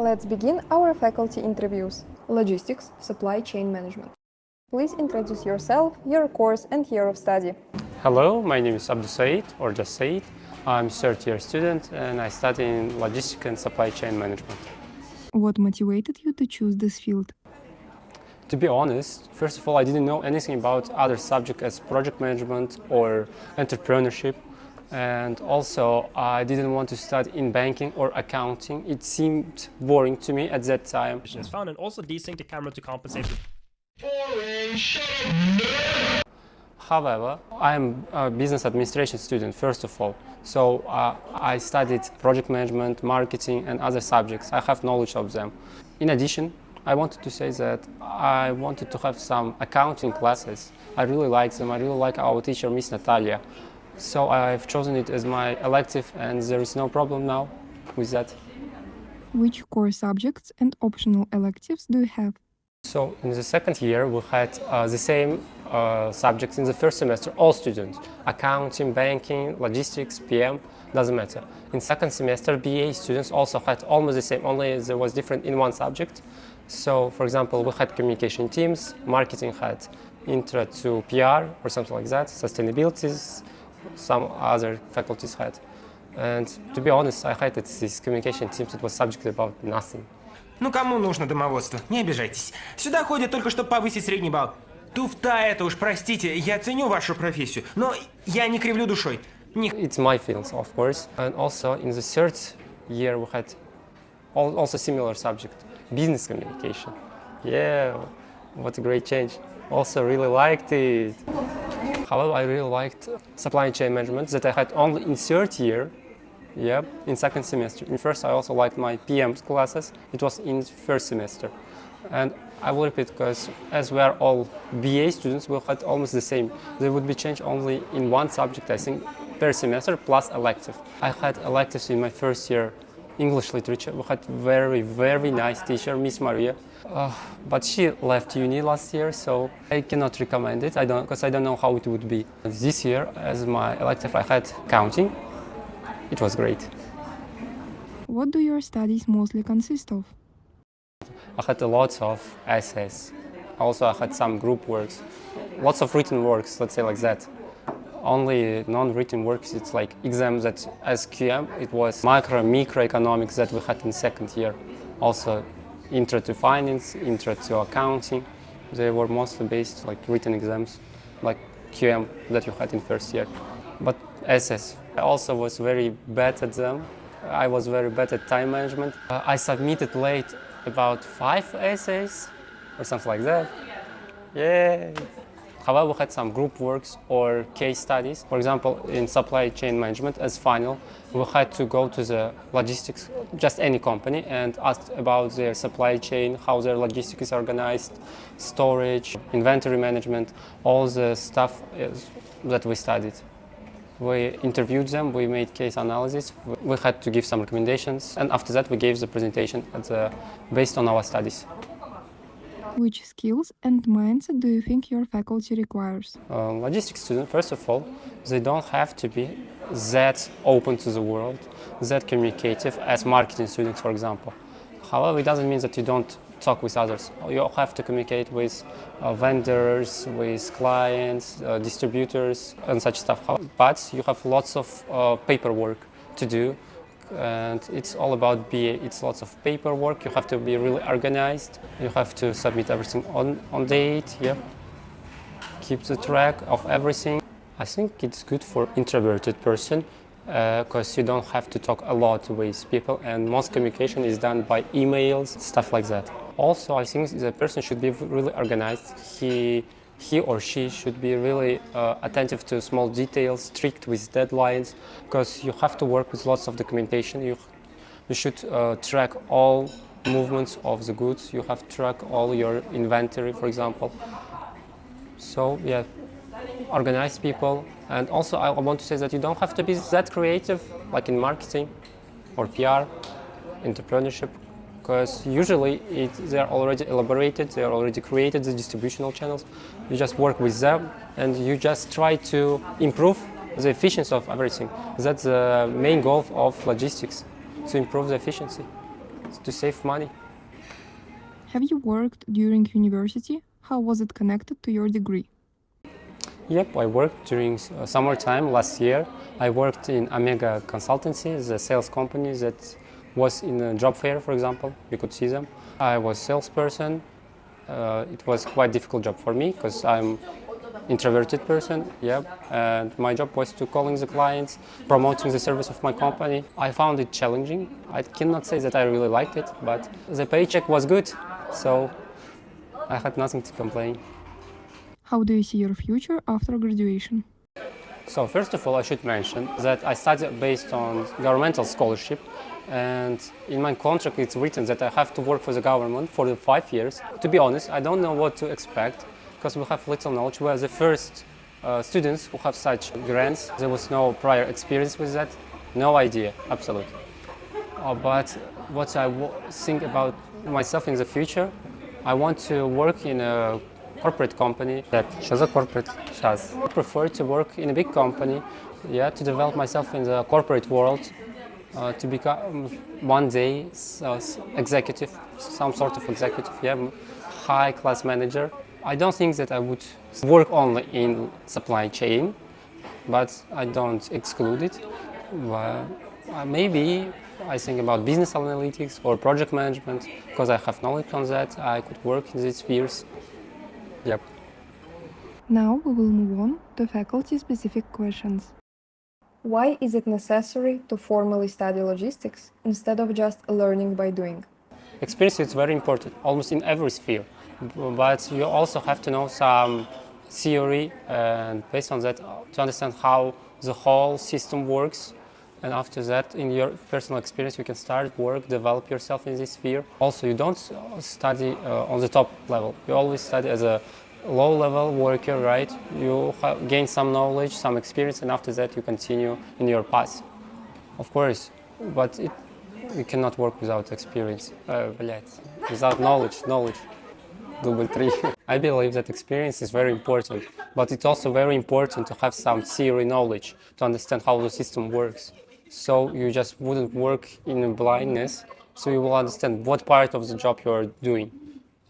Let's begin our faculty interviews. Logistics, supply chain management. Please introduce yourself, your course and year of study. Hello, my name is Abdusaid, or just Said. I'm a third-year student and I study in logistics and supply chain management. What motivated you to choose this field? To be honest, first of all, I didn't know anything about other subjects as project management or entrepreneurship. And also, I didn't want to study in banking or accounting. It seemed boring to me at that time. Is found and also desync the camera to compensate. However, I'm a business administration student, first of all. So I studied project management, marketing, and other subjects. I have knowledge of them. In addition, I wanted to say that I wanted to have some accounting classes. I really like them. I really like our teacher, Miss Natalia. So I've chosen it as my elective, and there is no problem now with that. Which core subjects and optional electives do you have? So in the second year, we had the same subjects in the first semester, all students. Accounting, banking, logistics, PM, doesn't matter. In second semester, BA students also had almost the same, only there was different in one subject. So for example, we had communication teams, marketing had intro to PR or something like that, sustainability, some other faculties had. And to be honest, I hated these communication teams, it was subject about nothing. Ну кому нужно домоводство? Не обижайтесь. Сюда ходят только, чтобы повысить средний балл. Туфта это уж, простите, я ценю вашу профессию, но я не кривлю душой. It's my field, of course. And also in the third year we had also similar subject, business communication. Yeah, what a great change. Also really liked it. However, I really liked supply chain management that I had only in third year. Yeah, in second semester. In first, I also liked my PM classes. It was in first semester. And I will repeat because as we are all BA students, we had almost the same. They would be changed only in one subject, I think, per semester plus elective. I had electives in my first year, English literature. We had very nice teacher, Miss Maria. But she left uni last year, so I cannot recommend it. Because I don't know how it would be. This year, as my elective, I had accounting. It was great. What do your studies mostly consist of? I had a lot of essays. Also, I had some group works. Lots of written works, let's say like that. Only non-written works, it's like exams that as QM, it was microeconomics that we had in second year. Also, intro to finance, intro to accounting. They were mostly based like written exams, like QM that you had in first year. But essays, I also was very bad at them. I was very bad at time management. I submitted late about 5 essays or something like that. Yeah. However, we had some group works or case studies. For example, in supply chain management as final, we had to go to the logistics, just any company, and ask about their supply chain, how their logistics is organized, storage, inventory management, all the stuff that we studied. We interviewed them, we made case analysis, we had to give some recommendations, and after that we gave the presentation based on our studies. Which skills and mindset do you think your faculty requires? Logistics students, first of all, they don't have to be that open to the world, that communicative as marketing students, for example. However, it doesn't mean that you don't talk with others. You have to communicate with vendors, with clients, distributors, and such stuff. But you have lots of paperwork to do, and it's all about BA. It's lots of paperwork. You have to be really organized. You have to submit everything on date. Yeah. Keep the track of everything. I think it's good for introverted person because you don't have to talk a lot with people, and most communication is done by emails, stuff like that. Also, I think the person should be really organized. He or she should be really attentive to small details, strict with deadlines, because you have to work with lots of documentation. You should track all movements of the goods. You have to track all your inventory, for example. So yeah, organized people. And also I want to say that you don't have to be that creative, like in marketing or PR, entrepreneurship, because usually they're already elaborated, they're already created, the distributional channels. You just work with them and you just try to improve the efficiency of everything. That's the main goal of logistics, to improve the efficiency. to save money. Have you worked during university? How was it connected to your degree? Yep, I worked during summertime last year. I worked in Omega Consultancy, the sales company that was in a job fair, for example. You could see them. I was salesperson. It was quite difficult job for me because I'm introverted person, yeah, and my job was to calling the clients, promoting the service of my company. I found it challenging. I cannot say that I really liked it, but the paycheck was good, so I had nothing to complain. How do you see your future after graduation? So first of all, I should mention that I studied based on governmental scholarship, and in my contract it's written that I have to work for the government for the 5 years. To be honest, I don't know what to expect because we have little knowledge. We are the first students who have such grants. There was no prior experience with that, no idea, absolutely. But what I think about myself in the future, I want to work in a corporate company. I prefer to work in a big company, yeah, to develop myself in the corporate world, to become one day executive, some sort of executive, yeah, high-class manager. I don't think that I would work only in supply chain, but I don't exclude it. Maybe I think about business analytics or project management because I have knowledge on that. I could work in these spheres. Yep. Now we will move on to faculty-specific questions. Why is it necessary to formally study logistics instead of just learning by doing? Experience is very important, almost in every sphere. But you also have to know some theory, and based on that, to understand how the whole system works. And after that, in your personal experience, you can start work, develop yourself in this sphere. Also, you don't study on the top level. You always study as a low-level worker, right? You gain some knowledge, some experience, and after that, you continue in your path. Of course, but you cannot work without experience, without knowledge. Double three. I believe that experience is very important, but it's also very important to have some theory knowledge to understand how the system works. So you just wouldn't work in blindness, so you will understand what part of the job you are doing.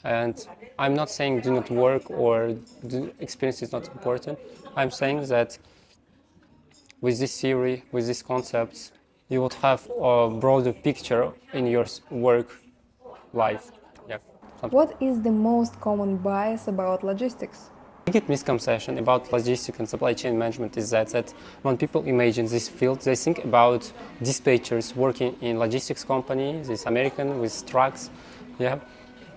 And I'm not saying do not work or experience is not important. I'm saying that with this theory, with these concepts, you would have a broader picture in your work life. Yeah. What is the most common bias about logistics? The biggest misconception about logistics and supply chain management is that when people imagine this field, they think about dispatchers working in logistics companies, this American with trucks, yeah.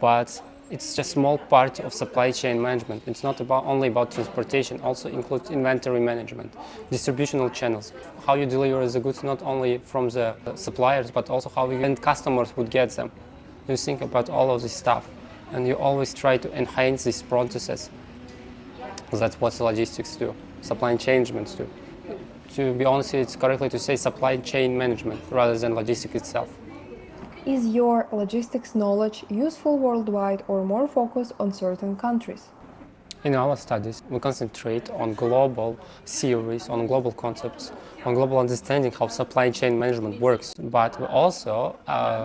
But it's just a small part of supply chain management. It's not only about transportation, also includes inventory management, distributional channels, how you deliver the goods not only from the suppliers, but also how you end customers would get them. You think about all of this stuff, and you always try to enhance these processes. That's what logistics do, supply chain management do. To be honest, it's correctly to say supply chain management rather than logistics itself. Is your logistics knowledge useful worldwide or more focused on certain countries? In our studies, we concentrate on global theories, on global concepts, on global understanding how supply chain management works. But we also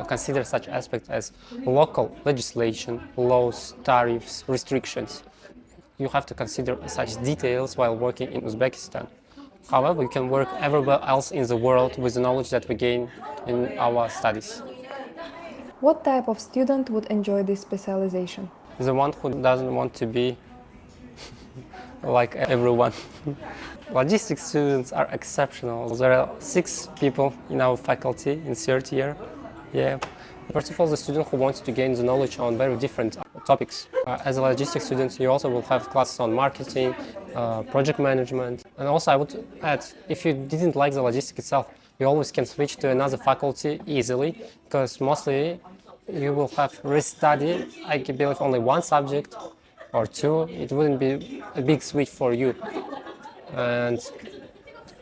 consider such aspects as local legislation, laws, tariffs, restrictions. You have to consider such details while working in Uzbekistan. However, you can work everywhere else in the world with the knowledge that we gain in our studies. What type of student would enjoy this specialization? The one who doesn't want to be like everyone. Logistics students are exceptional. There are 6 people in our faculty in third year. Yeah. First of all, the student who wants to gain the knowledge on very different topics. As a logistics student, you also will have classes on marketing, project management. And also I would add, if you didn't like the logistics itself, you always can switch to another faculty easily, because mostly you will have restudy, I believe, only one subject or 2. It wouldn't be a big switch for you. And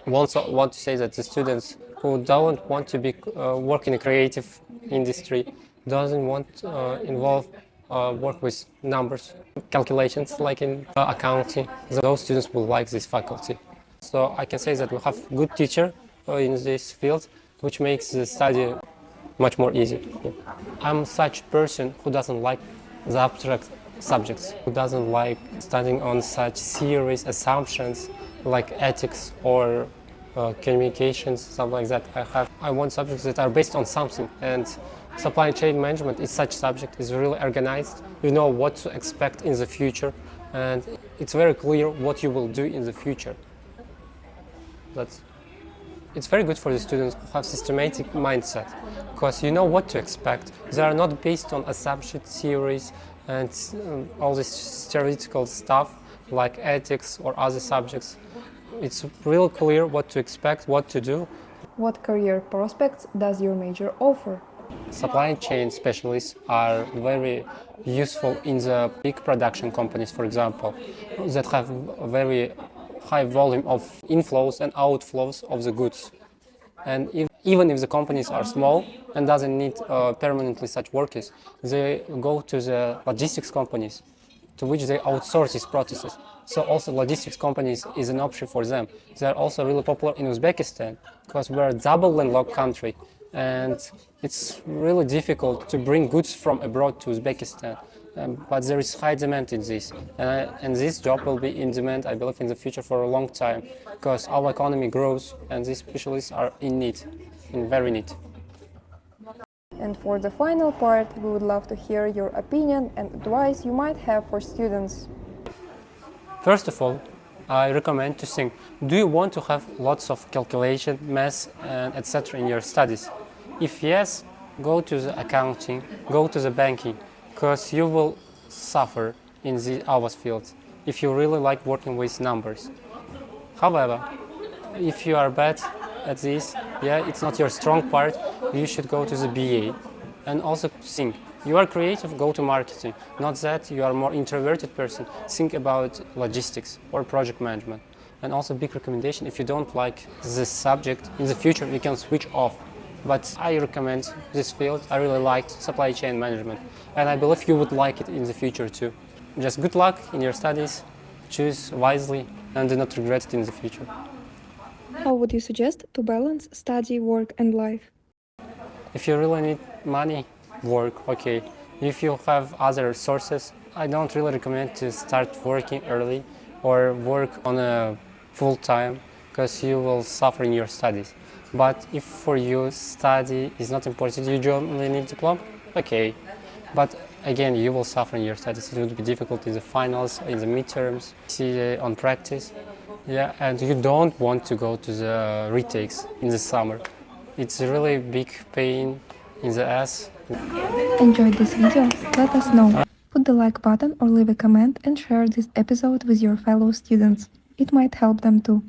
also want to say that the students who don't want to be work in a creative industry, doesn't want to involve work with numbers, calculations like in accounting, those students will like this faculty. So I can say that we have good teacher in this field, which makes the study much more easy. Yeah. I'm such person who doesn't like the abstract subjects, who doesn't like studying on such serious assumptions like ethics or communications, something like that. I want subjects that are based on something, and supply chain management is such subject. It's really organized. You know what to expect in the future, and it's very clear what you will do in the future. It's very good for the students who have systematic mindset, because you know what to expect. They are not based on assumption theories and all this theoretical stuff like ethics or other subjects. It's real clear what to expect, what to do. What career prospects does your major offer? Supply chain specialists are very useful in the big production companies, for example, that have a very high volume of inflows and outflows of the goods. And even if the companies are small and doesn't need permanently such workers, they go to the logistics companies, to which they outsource these processes. So also logistics companies is an option for them. They are also really popular in Uzbekistan because we're a double landlocked country, and it's really difficult to bring goods from abroad to Uzbekistan. But there is high demand in this, and this job will be in demand, I believe, in the future for a long time, because our economy grows and these specialists are in need, in very need. And for the final part, we would love to hear your opinion and advice you might have for students. First of all, I recommend to think, do you want to have lots of calculation, math, and etc. in your studies? If yes, go to the accounting, go to the banking, because you will suffer in our field if you really like working with numbers. However, if you are bad at this, it's not your strong part, you should go to the BA. And also think, you are creative, go to marketing. Not that you are a more introverted person, think about logistics or project management. And also big recommendation, if you don't like this subject, in the future you can switch off. But I recommend this field. I really liked supply chain management, and I believe you would like it in the future too. Just good luck in your studies, choose wisely, and do not regret it in the future. How would you suggest to balance study, work, and life? If you really need money, work, okay. If you have other sources, I don't really recommend to start working early or work on a full time, because you will suffer in your studies. But if for you study is not important, you only need diploma, okay. But again, you will suffer in your studies. It will be difficult in the finals, in the midterms, see on practice. And you don't want to go to the retakes in the summer. It's a really big pain in the ass. Enjoyed this video? Let us know. Put the like button or leave a comment and share this episode with your fellow students. It might help them too.